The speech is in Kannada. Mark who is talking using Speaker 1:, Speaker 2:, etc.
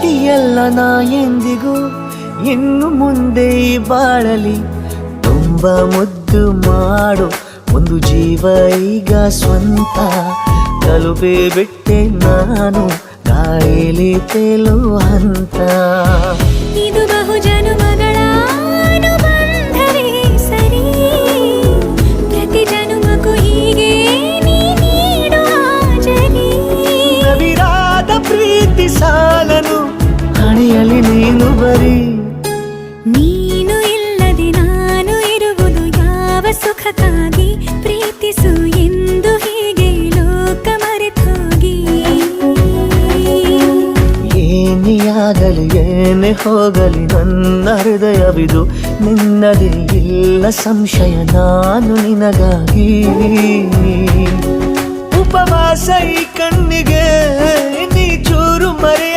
Speaker 1: ಪ್ರೀತಿಯಲ್ಲ ನಾ ಎಂದಿಗೂ ಇನ್ನು ಮುಂದೆ ಬಾಳಲಿ ತುಂಬ ಮುದ್ದು ಮಾಡು ಒಂದು ಜೀವ ಈಗ ಸ್ವಂತ ತಲುಪೇ ಬಿಟ್ಟೆ ನಾನು ಗಾಳಿಲಿ ತೇಲುವ ಹಂತ
Speaker 2: ಇದು ಬಹು ಜನುಮಗಳ ಅನುಬಂಧವೇ ಸರಿ ಪ್ರತಿ ಜನುಮಕ್ಕೂ ಹೀಗೆ ನೀ ನೀಡುವ ಜರಿ
Speaker 1: ನವಿರಾದ ಪ್ರೀತಿ ಸಾಲನು ಹಣೆಯಲ್ಲಿ ನೀನು ಬರೀ
Speaker 2: ನೀನು ಇಲ್ಲದೆ ನಾನು ಇರುವುದು ಯಾವ ಸುಖಕ್ಕಾಗಿ ಪ್ರೀತಿಸು ಎಂದು ಹೀಗೆ ಲೋಕ ಮರೆತೋಗಿ
Speaker 1: ಏನಿಯಾಗಲಿ ಏನೇ ಹೋಗಲಿ ನನ್ನ ಹೃದಯವಿದು ನಿನ್ನದೇ ಇಲ್ಲ ಸಂಶಯ ನಾನು ನಿನಗಾಗಿ ಉಪವಾಸ ಈ ಕಣ್ಣಿಗೆ ನೀ ಚೂರು ಮರೆಯ